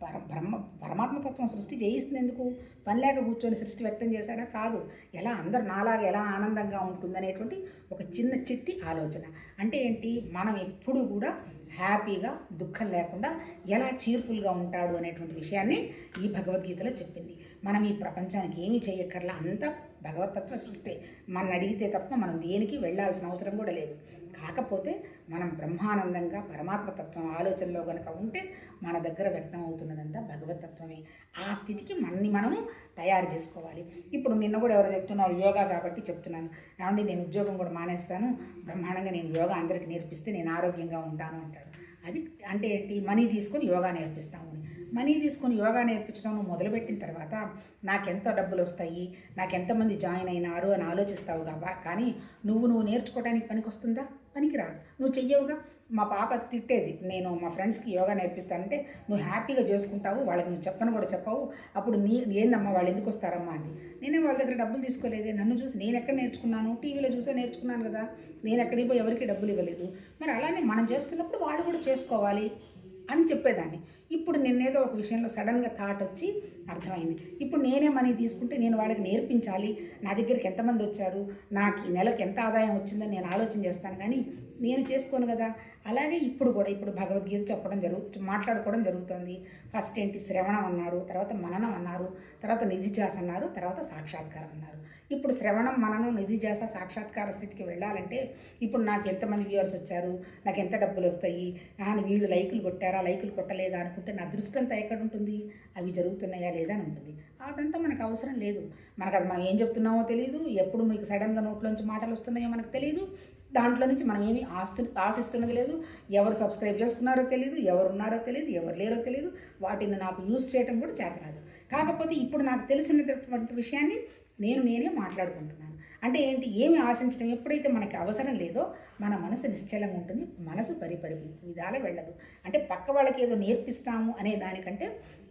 పరమాత్మతత్వం సృష్టి చేయిస్తుంది ఎందుకు? పని లేక కూర్చొని సృష్టి వ్యక్తం చేశాడా? కాదు. ఎలా అందరు నాలాగా ఎలా ఆనందంగా ఉంటుందనేటువంటి ఒక చిన్న చిట్టి ఆలోచన. అంటే ఏంటి? మనం ఎప్పుడూ కూడా హ్యాపీగా దుఃఖం లేకుండా ఎలా చీర్ఫుల్గా ఉంటాడు అనేటువంటి విషయాన్ని ఈ భగవద్గీతలో చెప్పింది. మనం ఈ ప్రపంచానికి ఏమీ చేయక్కర్లా, అంతా భగవతత్వ సృష్టి. మన అడిగితే తప్ప మనం దేనికి వెళ్ళాల్సిన అవసరం కూడా లేదు. కాకపోతే మనం బ్రహ్మానందంగా పరమాత్మతత్వం ఆలోచనలో కనుక ఉంటే మన దగ్గర వ్యక్తం అవుతున్నదంతా భగవతత్వమే. ఆ స్థితికి మనము తయారు చేసుకోవాలి. ఇప్పుడు నిన్న కూడా ఎవరు చెప్తున్నారు, యోగా కాబట్టి చెప్తున్నాను. ఏమండి నేను ఉద్యోగం కూడా మానేస్తాను, బ్రహ్మాండంగా నేను యోగా అందరికీ నేర్పిస్తే నేను ఆరోగ్యంగా ఉంటాను అంటాడు. అది అంటే ఏంటి? మనీ తీసుకొని యోగా నేర్పిస్తాము అని. మనీ తీసుకొని యోగా నేర్పించడం నువ్వు మొదలుపెట్టిన తర్వాత నాకెంత డబ్బులు వస్తాయి, నాకెంతమంది జాయిన్ అయినారు అని ఆలోచిస్తావు కానీ నువ్వు నేర్చుకోవడానికి పనికి వస్తుందా? పనికి రాదు. నువ్వు చెయ్యవుగా. మా పాప తిట్టేది, నేను మా ఫ్రెండ్స్కి యోగా నేర్పిస్తానంటే నువ్వు హ్యాపీగా చేసుకుంటావు, వాళ్ళకి నువ్వు చెప్పను కూడా చెప్పవు, అప్పుడు ఏందమ్మా వాళ్ళు ఎందుకు వస్తారమ్మా అని. నేనే వాళ్ళ దగ్గర డబ్బులు తీసుకోలేదే, నన్ను చూసి నేను ఎక్కడ నేర్చుకున్నాను? టీవీలో చూసే నేర్చుకున్నాను కదా, నేను ఎక్కడికి పోయి ఎవరికి డబ్బులు ఇవ్వలేదు. మరి అలానే మనం చేస్తున్నప్పుడు వాళ్ళు కూడా చేసుకోవాలి అని చెప్పేదాన్ని. ఇప్పుడు నిన్నేదో ఒక విషయంలో సడన్గా థాట్ వచ్చి అర్థమైంది. ఇప్పుడు నేనే మనీ తీసుకుంటే నేను వాళ్ళకి నేర్పించాలి, నా దగ్గరికి ఎంతమంది వచ్చారు, నాకు ఈ నెలకు ఎంత ఆదాయం వచ్చిందని నేను ఆలోచన చేస్తాను, కానీ నేను చేసుకోను కదా. అలాగే ఇప్పుడు భగవద్గీత మాట్లాడుకోవడం జరుగుతుంది. ఫస్ట్ ఏంటి? శ్రవణం అన్నారు, తర్వాత మననం అన్నారు, తర్వాత నిధిధ్యాస అన్నారు, తర్వాత సాక్షాత్కారం అన్నారు. ఇప్పుడు శ్రవణం, మననం, నిధిధ్యాస, సాక్షాత్కార స్థితికి వెళ్ళాలంటే ఇప్పుడు నాకు ఎంతమంది వ్యూవర్స్ వచ్చారు, నాకు ఎంత డబ్బులు వస్తాయి, వీళ్ళు లైకులు కొట్టారా, లైకులు కొట్టలేదా అనుకుంటే నా దృష్టి అంతా ఎక్కడ ఉంటుంది? అవి జరుగుతున్నాయా లేదా అని ఉంటుంది. అదంతా మనకు అవసరం లేదు. మనకు అది మనం ఏం చెప్తున్నామో తెలియదు, ఎప్పుడు మీకు సడన్గా నోట్లోంచి మాటలు వస్తున్నాయో మనకు తెలియదు. దాంట్లో నుంచి మనం ఏమీ ఆశిస్తున్నది లేదు. ఎవరు సబ్స్క్రైబ్ చేసుకున్నారో తెలియదు, ఎవరు ఉన్నారో తెలియదు, ఎవరు లేరో తెలియదు. వాటిని నాకు యూజ్ చేయడం కూడా చేతరాదు. కాకపోతే ఇప్పుడు నాకు తెలిసినటువంటి విషయాన్ని నేనే మాట్లాడుకుంటున్నాను. అంటే ఏంటి? ఏమి ఆశించడం ఎప్పుడైతే మనకి అవసరం లేదో మన మనసు నిశ్చలంగా ఉంటుంది, మనసు విధాల వెళ్ళదు. అంటే పక్క వాళ్ళకి ఏదో నేర్పిస్తాము అనే దానికంటే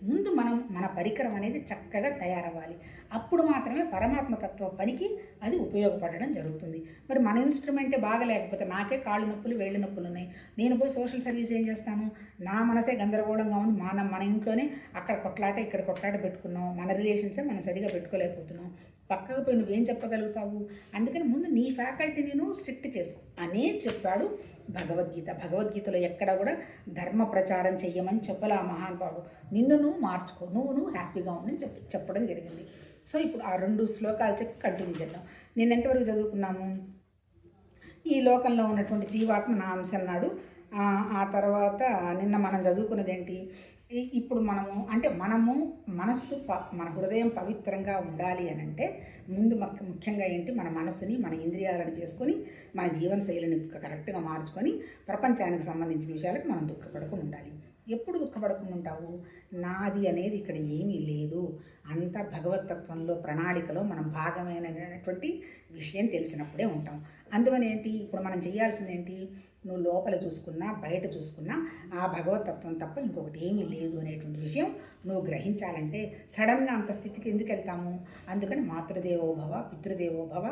ముందు మన పరికరం అనేది చక్కగా తయారవ్వాలి. అప్పుడు మాత్రమే పరమాత్మతత్వ పనికి అది ఉపయోగపడడం జరుగుతుంది. మరి మన ఇన్స్ట్రుమెంటే బాగా లేకపోతే, నాకే కాళ్ళు నొప్పులు వేళ్ళు నొప్పులు ఉన్నాయి, నేను పోయి సోషల్ సర్వీస్ ఏం చేస్తాను? నా మనసే గందరగోళంగా ఉంది, మన ఇంట్లోనే అక్కడ కొట్లాట ఇక్కడ కొట్లాట పెట్టుకున్నాం, మన రిలేషన్సే మనం సరిగా పెట్టుకోలేకపోతున్నాం, పక్కకు పోయి నువ్వేం చెప్పగలుగుతావు? అందుకని ముందు నీ ఫ్యాకల్టీని నువ్వు స్ట్రిక్ట్ చేసుకో అనే చెప్పాడు భగవద్గీత. భగవద్గీతలో ఎక్కడ కూడా ధర్మ ప్రచారం చెయ్యమని చెప్పలే ఆ మహానుభావుడు. నిన్ను నువ్వు మార్చుకో, నువ్వు హ్యాపీగా ఉండని చెప్పడం జరిగింది. సో ఇప్పుడు ఆ 2 శ్లోకాలు చెప్పి కంటిన్యూ చేద్దాం. నేను ఎంతవరకు చదువుకున్నాము? ఈ లోకంలో ఉన్నటువంటి జీవాత్మ నా అంశం అన్నాడు. ఆ తర్వాత నిన్న మనం చదువుకున్నది ఏంటి? ఇప్పుడు మనము మనస్సు మన హృదయం పవిత్రంగా ఉండాలి అని అంటే ముందు ముఖ్యంగా ఏంటి? మన మనస్సుని, మన ఇంద్రియాలను చేసుకొని మన జీవనశైలిని కరెక్ట్గా మార్చుకొని ప్రపంచానికి సంబంధించిన విషయాలకు మనం దుఃఖపడకుండా ఉండాలి. ఎప్పుడు దుఃఖపడకుండా ఉంటావు? నాది అనేది ఇక్కడ ఏమీ లేదు, అంతా భగవతత్వంలో ప్రణాళికలో మనం భాగమైనటువంటి విషయం తెలిసినప్పుడే ఉంటాం. అందువని ఏంటి? ఇప్పుడు మనం చేయాల్సింది ఏంటి? నువ్వు లోపల చూసుకున్నా బయట చూసుకున్నా ఆ భగవతత్వం తప్ప ఇంకొకటి ఏమీ లేదు అనేటువంటి విషయం నువ్వు గ్రహించాలంటే సడన్గా అంత స్థితికి ఎందుకు వెళ్తాము? అందుకని మాతృదేవోభవ, పితృదేవోభవ,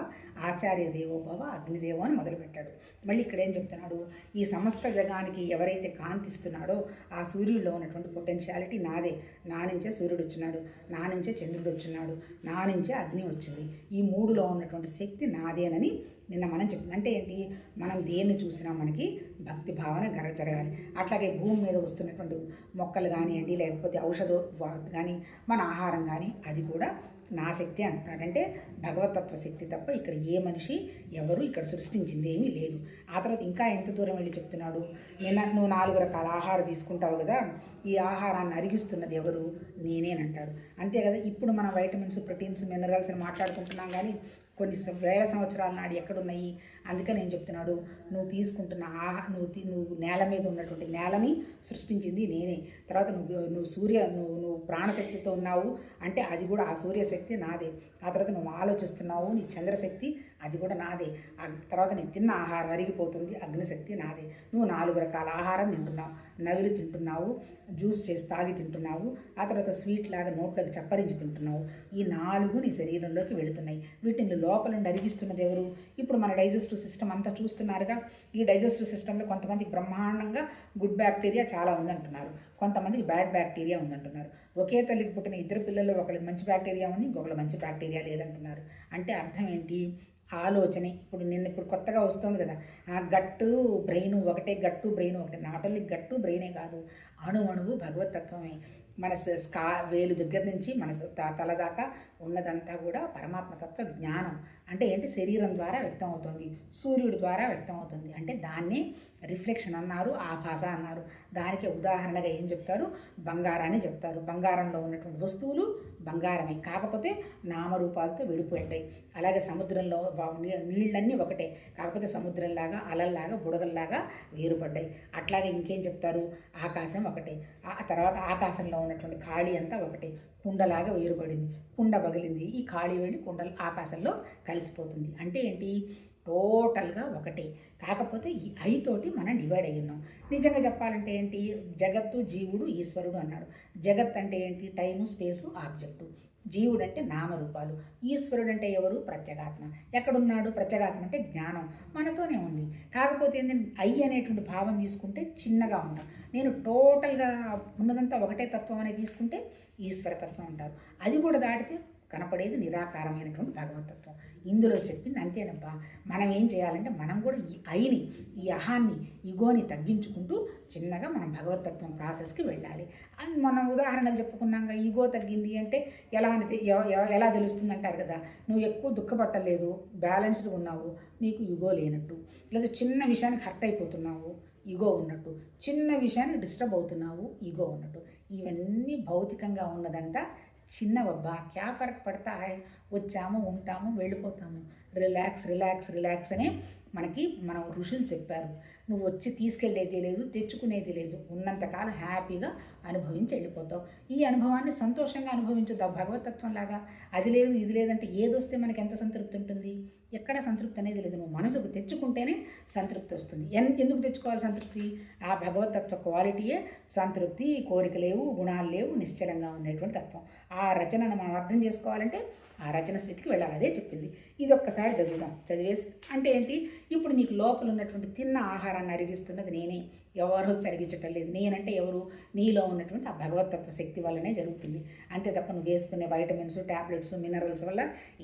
ఆచార్య దేవోభవ, అగ్నిదేవో అని మొదలుపెట్టాడు. మళ్ళీ ఇక్కడ ఏం చెప్తున్నాడు? ఈ సమస్త జగానికి ఎవరైతే కాంతిస్తున్నాడో ఆ సూర్యుడిలో ఉన్నటువంటి పొటెన్షియాలిటీ నాదే. నా నుంచే సూర్యుడు వచ్చినాడు, నా నుంచే చంద్రుడు వచ్చినాడు, నా నుంచే అగ్ని వచ్చింది. ఈ 3లో ఉన్నటువంటి శక్తి నాదేనని నిన్న మనం చెప్పింది. అంటే ఏంటి? మనం దేన్ని చూసినా మనకి భక్తి భావన జరగాలి. అట్లాగే భూమి మీద వస్తున్నటువంటి మొక్కలు కానివ్వండి, లేకపోతే ఔషధం కానీ, మన ఆహారం కానీ, అది కూడా నా శక్తి అంటున్నాడు. అంటే భగవతత్వ శక్తి తప్ప ఇక్కడ ఏ మనిషి ఎవరు ఇక్కడ సృష్టించింది ఏమీ లేదు. ఆ తర్వాత ఇంకా ఎంత దూరం వెళ్ళి చెప్తున్నాడు? నువ్వు 4 రకాల ఆహారం తీసుకుంటావు కదా, ఈ ఆహారాన్ని అరిగిస్తున్నది ఎవరు? నేనేనంటాడు. అంతే కదా. ఇప్పుడు మనం వైటమిన్స్, ప్రోటీన్స్, మినరల్స్ అని మాట్లాడుకుంటున్నాం, కానీ కొన్ని వేల సంవత్సరాల నాడు ఎక్కడున్నాయి? అందుకని నేను చెప్తున్నాడు, నువ్వు తీసుకుంటున్న నువ్వు నేల మీద ఉన్నటువంటి నేలని సృష్టించింది నేనే. తర్వాత నువ్వు ప్రాణశక్తితో ఉన్నావు అంటే అది కూడా ఆ సూర్యశక్తి నాదే. ఆ తర్వాత నువ్వు ఆలోచిస్తున్నావు, నీ చంద్రశక్తి, అది కూడా నాదే. ఆ తర్వాత నీ తిన్న ఆహారం అరిగిపోతుంది, అగ్నిశక్తి నాదే. నువ్వు 4 రకాల ఆహారం తింటున్నావు, నవిలి తింటున్నావు, జ్యూస్ చేసి తాగి తింటున్నావు, ఆ తర్వాత స్వీట్ లాగా నోట్లోకి చప్పరించి తింటున్నావు. ఈ 4 నీ శరీరంలోకి వెళుతున్నాయి. వీటిని లోపల నుండి అరిగిస్తున్నది ఎవరు? ఇప్పుడు మన డైజెస్టివ్ సిస్టమ్ అంతా చూస్తున్నారుగా. ఈ డైజెస్టివ్ సిస్టంలో కొంతమందికి బ్రహ్మాండంగా గుడ్ బ్యాక్టీరియా చాలా ఉందంటున్నారు, కొంతమందికి బ్యాడ్ బ్యాక్టీరియా ఉందంటున్నారు. ఒకే తల్లికి పుట్టిన ఇద్దరు పిల్లల్లో ఒకరికి మంచి బ్యాక్టీరియా ఉంది, ఇంకొకరికి మంచి బ్యాక్టీరియా లేదంటున్నారు. అంటే అర్థం ఏంటి? ఆలోచనే. ఇప్పుడు కొత్తగా వస్తుంది కదా, గట్టు బ్రెయిన్ ఒకటే, గట్టు బ్రెయిన్ ఒకటే. నాట్ ఓన్లీ గట్టు బ్రెయినే కాదు, అణువణువు భగవతత్వమే. మన వేలు దగ్గర నుంచి మన తల దాకా ఉన్నదంతా కూడా పరమాత్మతత్వ జ్ఞానం. అంటే ఏంటి? శరీరం ద్వారా వ్యక్తం అవుతుంది, సూర్యుడి ద్వారా వ్యక్తం అవుతుంది. అంటే దాన్ని రిఫ్లెక్షన్ అన్నారు, ఆభాస అన్నారు. దానికి ఉదాహరణగా ఏం చెప్తారు? బంగారాన్ని చెప్తారు. బంగారంలో ఉన్నటువంటి వస్తువులు బంగారమే, కాకపోతే నామరూపాలతో విడిపోయింటాయి. అలాగే సముద్రంలో నీళ్ళన్నీ ఒకటే, కాకపోతే సముద్రంలాగా, అలల్లాగా, బుడగల్లాగా వేరుపడ్డాయి. అట్లాగే ఇంకేం చెప్తారు? ఆకాశం ఒకటే, ఆ తర్వాత ఆకాశంలో ఉన్నటువంటి ఖాళీ అంతా ఒకటే, కుండలాగా వేరుపడింది, కుండ పగిలింది, ఈ ఖాళీ వెళ్ళి కుండలు ఆకాశంలో కలిసిపోతుంది. అంటే ఏంటి? టోటల్గా ఒకటే, కాకపోతే ఈ ఐతోటి మనం డివైడ్ అయ్యి ఉన్నాం. నిజంగా చెప్పాలంటే ఏంటి? జగత్తు, జీవుడు, ఈశ్వరుడు అన్నాడు. జగత్ అంటే ఏంటి? Time, space, object. జీవుడు అంటే నామరూపాలు, ఈశ్వరుడు అంటే ఎవరు? ప్రత్యేగాత్మ. ఎక్కడున్నాడు? ప్రత్యేగాత్మ అంటే జ్ఞానం మనతోనే ఉంది. కాకపోతే ఏంటంటే ఐ అనేటువంటి భావం తీసుకుంటే చిన్నగా ఉంటాం. నేను టోటల్గా ఉన్నదంతా ఒకటే తత్వం అనేది తీసుకుంటే ఈశ్వరతత్వం అంటారు. అది కూడా దాటితే కనపడేది నిరాకారమైనటువంటి భగవతత్వం. ఇందులో చెప్పింది అంతేనబ్బా. మనం ఏం చేయాలంటే మనం కూడా ఈ ఐని, ఈ అహాన్ని, ఈగోని తగ్గించుకుంటూ చిన్నగా మనం భగవతత్వం ప్రాసెస్కి వెళ్ళాలి. అని మనం ఉదాహరణలు చెప్పుకున్నాక ఈగో తగ్గింది అంటే ఎలా తెలుస్తుంది అంటారు కదా. నువ్వు ఎక్కువ దుఃఖపట్టలేదు, బ్యాలెన్స్డ్గా ఉన్నావు, నీకు ఈగో లేనట్టు. లేదా చిన్న విషయానికి హర్ట్ అయిపోతున్నావు, ఈగో ఉన్నట్టు. చిన్న విషయానికి డిస్టర్బ్ అవుతున్నావు, ఈగో ఉన్నట్టు. ఇవన్నీ భౌతికంగా ఉన్నదంతా చిన్నవబ్బా. క్యా ఫరక్ పడతా వచ్చాము, ఉంటాము, వెళ్ళిపోతాము. రిలాక్స్ రిలాక్స్ రిలాక్స్ అని మన ఋషులు చెప్పారు. నువ్వు వచ్చి తీసుకెళ్ళేది లేదు, తెచ్చుకునేది లేదు. ఉన్నంతకాలం హ్యాపీగా అనుభవించి వెళ్ళిపోతావు. ఈ అనుభవాన్ని సంతోషంగా అనుభవించుతావు భగవతత్వంలాగా. అది లేదు ఇది లేదంటే ఏదొస్తే మనకి ఎంత సంతృప్తి ఉంటుంది? ఎక్కడ సంతృప్తి అనేది లేదు. నువ్వు మనసుకు తెచ్చుకుంటేనే సంతృప్తి వస్తుంది. ఎందుకు తెచ్చుకోవాలి సంతృప్తి? ఆ భగవతత్వ క్వాలిటీయే సంతృప్తి. కోరిక లేవు, గుణాలు లేవు, నిశ్చలంగా ఉండేటువంటి తత్వం. ఆ రచనను మనం అర్థం చేసుకోవాలంటే ఆ రచన స్థితికి వెళ్ళాలి. అదే చెప్పింది. ఇది ఒక్కసారి చదువుదాం. చదివేసి అంటే ఏంటి? ఇప్పుడు నీకు లోపల ఉన్నటువంటి తిన్న ఆహారాన్ని అరిగిస్తున్నది నేనే, ఎవరు వచ్చి అరిగించటం లేదు. నేనంటే ఎవరు? నీలో ఉన్నటువంటి ఆ భగవతత్వ శక్తి వల్లనే జరుగుతుంది. అంతే తప్ప నువ్వు వేసుకునే వైటమిన్స్, ట్యాబ్లెట్స్, మినరల్స్ వల్ల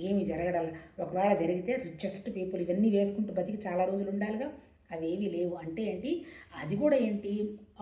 ఏమీ జరగడాలి. ఒకవేళ జరిగితే రిచెస్ట్ పీపుల్ ఇవన్నీ వేసుకుంటూ బతికి చాలా రోజులు ఉండాలిగా. అవేవి లేవు. అంటే ఏంటి? అది కూడా ఏంటి?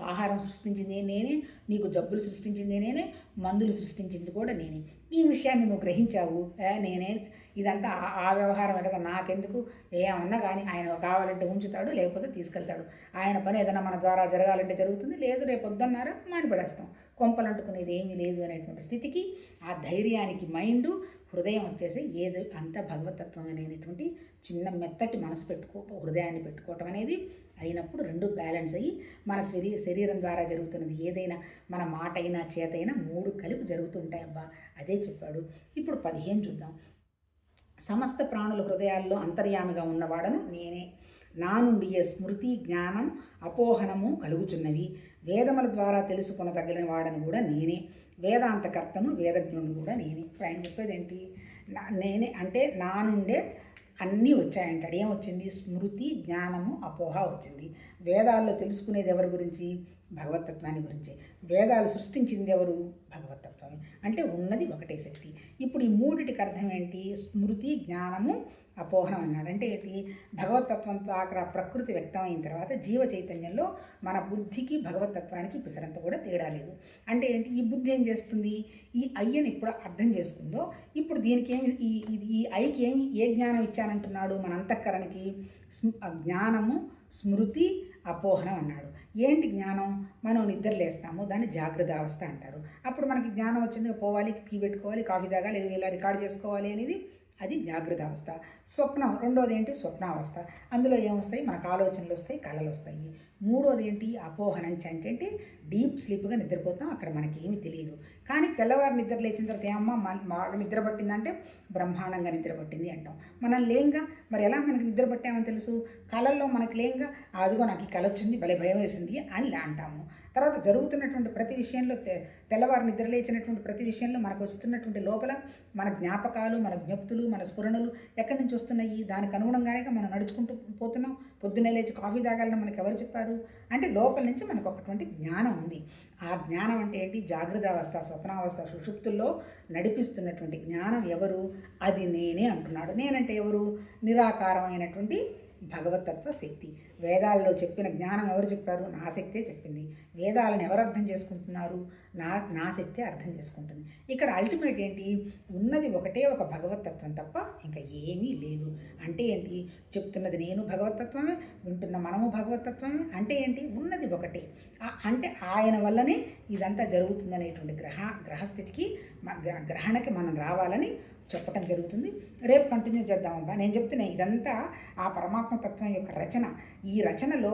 ఆహారం సృష్టించింది నేనే, నీకు జబ్బులు సృష్టించింది నేనే, మందులు సృష్టించింది కూడా నేనే. ఈ విషయాన్ని నువ్వు గ్రహించావు. నేనే ఇదంతా ఆ వ్యవహారమే కదా, నాకెందుకు? ఏమన్నా కానీ ఆయన కావాలంటే ఉంచుతాడు, లేకపోతే తీసుకెళ్తాడు. ఆయన పని ఏదైనా మన ద్వారా జరగాలంటే జరుగుతుంది, లేదు రేపు వద్దన్నారా మానిపడేస్తాం. కొంపలంటుకునేది ఏమీ లేదు అనేటువంటి స్థితికి, ఆ ధైర్యానికి మైండు, హృదయం వచ్చేసి ఏది అంత భగవతత్వం అనేటువంటి చిన్న మెత్తటి మనసు హృదయాన్ని పెట్టుకోవటం అనేది అయినప్పుడు రెండు బ్యాలెన్స్ అయ్యి మన శరీరం ద్వారా జరుగుతున్నది ఏదైనా, మన మాట అయినా చేతైనా మూడు కలిపి జరుగుతుంటాయి అబ్బా. అదే చెప్పాడు. ఇప్పుడు 15 చూద్దాం. సమస్త ప్రాణుల హృదయాల్లో అంతర్యామిగా ఉన్నవాడను నేనే. నా నుండి ఏ స్మృతి, జ్ఞానం, అపోహనము కలుగుచున్నవి. వేదముల ద్వారా తెలుసుకొనదగిన వాడను కూడా నేనే. వేదాంతకర్తను, వేదజ్ఞుడు కూడా నేనే. ఇప్పుడు ఆయన చెప్పేది ఏంటి? నేనే అంటే నా నుండే అన్నీ వచ్చాయంటాడు. ఏమొచ్చింది? స్మృతి, జ్ఞానము, అపోహ వచ్చింది. వేదాల్లో తెలుసుకునేది ఎవరి గురించి? భగవతత్వాన్ని గురించి. వేదాలు సృష్టించింది ఎవరు? భగవతత్వాన్ని. అంటే ఉన్నది ఒకటే శక్తి. ఇప్పుడు ఈ మూడిటికి అర్థం ఏంటి? స్మృతి, జ్ఞానము, అపోహనం అన్నాడు. అంటే ఏంటి? భగవతత్వంతో అక్కడ ప్రకృతి వ్యక్తమైన తర్వాత జీవ చైతన్యంలో మన బుద్ధికి భగవతత్వానికి పిసరంత కూడా తేడా లేదు. అంటే ఏంటి? ఈ బుద్ధి ఏం చేస్తుంది? ఈ అయ్యని ఇప్పుడు అర్థం చేసుకుందో ఇప్పుడు దీనికి ఏమి ఈ ఐకి ఏ జ్ఞానం ఇచ్చానంటున్నాడు? మన అంతఃకరణకి జ్ఞానము, స్మృతి, అపోహనం అన్నాడు. ఏంటి జ్ఞానం? మనం నిద్రలేస్తాము, దాన్ని జాగ్రత్త అవస్థ అంటారు. అప్పుడు మనకి జ్ఞానం వచ్చింది, పోవాలి, టీ పెట్టుకోవాలి, కాఫీ తాగాలి, ఇలా రికార్డ్ చేసుకోవాలి అనేది అది జాగ్రత్త అవస్థ. స్వప్నం రెండోది ఏంటి? స్వప్నావస్థ. అందులో ఏమొస్తాయి? మనకు ఆలోచనలు వస్తాయి, కళలు వస్తాయి. మూడోది ఏంటి, అపోహనంచ అంటే ఏంటి, డీప్ స్లీప్గా నిద్రపోతాం, అక్కడ మనకేమీ తెలియదు. కానీ తెల్లవారు నిద్ర లేచిన తర్వాత ఏమమ్మా బాగా నిద్ర పట్టిందంటే బ్రహ్మాండంగా నిద్ర పట్టింది అంటాం. మనం లేంగా, మరి ఎలా మనకి నిద్ర పట్టామని తెలుసు? కళల్లో మనకి లేంగా అదిగో నాకు ఈ కళ వచ్చింది, భలే భయం వేసింది అని అంటాము. తర్వాత జరుగుతున్నటువంటి ప్రతి విషయంలో తెల్లవారు నిద్ర లేచినటువంటి ప్రతి విషయంలో మనకు వస్తున్నటువంటి లోపల మన జ్ఞాపకాలు, మన జ్ఞప్తులు, మన స్ఫురణలు ఎక్కడి నుంచి వస్తున్నాయి? దానికి అనుగుణంగానే మనం నడుచుకుంటూ పోతున్నాం. పొద్దున్నే లేచి కాఫీ తాగాలని మనకు ఎవరు చెప్పారు? అంటే లోపల నుంచి మనకు ఒకటువంటి జ్ఞానం ఉంది. ఆ జ్ఞానం అంటే ఏంటి? జాగ్రత్త అవస్థ, స్వప్నావస్థ, సుషుప్తుల్లో నడిపిస్తున్నటువంటి జ్ఞానం ఎవరు? అది నేనే అంటున్నాడు. నేనంటే ఎవరు? నిరాకారమైనటువంటి భగవతత్వ శక్తి. వేదాల్లో చెప్పిన జ్ఞానం ఎవరు చెప్పారు? నా శక్తే చెప్పింది. వేదాలను ఎవరు అర్థం చేసుకుంటున్నారు? నా శక్తే అర్థం చేసుకుంటుంది. ఇక్కడ అల్టిమేట్ ఏంటి? ఉన్నది ఒకటే ఒక భగవతత్వం తప్ప ఇంకా ఏమీ లేదు. అంటే ఏంటి? చెప్తున్నది నేను భగవతత్వమే, వింటున్న మనము భగవతత్వమే. అంటే ఏంటి? ఉన్నది ఒకటే. అంటే ఆయన వల్లనే ఇదంతా జరుగుతుందనేటువంటి గ్రహస్థితికి, గ్రహణకి మనం రావాలని చెప్పటం జరుగుతుంది. రేపు కంటిన్యూ చేద్దామబ్బా. నేను చెప్తున్నా ఇదంతా ఆ పరమాత్మతత్వం యొక్క రచన. ఈ రచనలో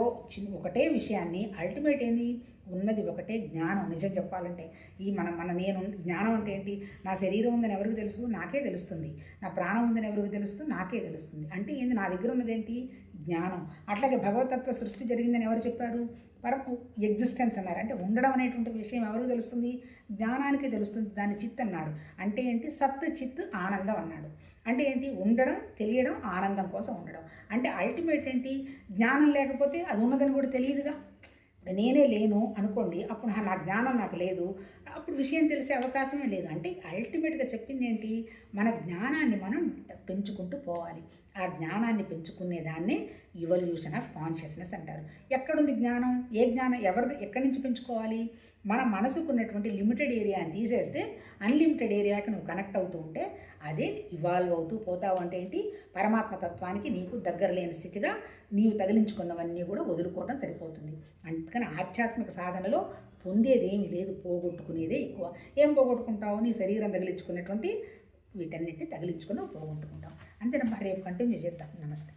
ఒకటే విషయాన్ని అల్టిమేట్ ఏంది? ఉన్నది ఒకటే జ్ఞానం. నిజం చెప్పాలంటే ఈ నేను జ్ఞానం అంటే ఏంటి? నా శరీరం ఉందని ఎవరికి తెలుసు? నాకే తెలుస్తుంది. నా ప్రాణం ఉందని ఎవరికి తెలుస్తుంది? నాకే తెలుస్తుంది. అంటే ఏంది? నా దగ్గర ఉన్నది ఏంటి? జ్ఞానం. అట్లాగే భగవతత్వ సృష్టి జరిగిందని ఎవరు చెప్పారు? ఎగ్జిస్టెన్స్ అన్నారు. అంటే ఉండడం అనేటువంటి విషయం ఎవరికి తెలుస్తుంది? జ్ఞానానికి తెలుస్తుంది. దాన్ని చిత్ అన్నారు. అంటే ఏంటి? సత్ చిత్ ఆనందం అన్నాడు. అంటే ఏంటి? ఉండడం, తెలియడం, ఆనందం కోసం ఉండడం. అంటే అల్టిమేట్ ఏంటి? జ్ఞానం లేకపోతే అది ఉన్నదని కూడా తెలియదుగా. నేనే లేను అనుకోండి, అప్పుడు నా జ్ఞానం నాకు లేదు, అప్పుడు విషయం తెలిసే అవకాశమే లేదు. అంటే అల్టిమేట్గా చెప్పింది ఏంటి? మన జ్ఞానాన్ని మనం పెంచుకుంటూ పోవాలి. ఆ జ్ఞానాన్ని పెంచుకునేదాన్ని ఇవల్యూషన్ ఆఫ్ కాన్షియస్నెస్ అంటారు. ఎక్కడుంది జ్ఞానం? ఏ జ్ఞానం ఎక్కడి నుంచి పెంచుకోవాలి? మన మనసుకు ఉన్నటువంటి లిమిటెడ్ ఏరియాని తీసేస్తే అన్లిమిటెడ్ ఏరియాకి నువ్వు కనెక్ట్ అవుతూ ఉంటే అదే ఇవాల్వ్ అవుతూ పోతావు. అంటే ఏంటి? పరమాత్మతత్వానికి నీకు దగ్గర లేని స్థితిగా నీవు తగిలించుకున్నవన్నీ కూడా వదులుకోవడం సరిపోతుంది. అందుకని ఆధ్యాత్మిక సాధనలో పొందేదేమీ లేదు, పోగొట్టుకునేదే ఎక్కువ. ఏం పోగొట్టుకుంటావు? నీ శరీరం తగిలించుకున్నటువంటి వీటన్నిటిని తగిలించుకుని పోగొట్టుకుంటాం. అంతేనమ్మా. రేపు కంటిన్యూ చేద్దాం. నమస్తే.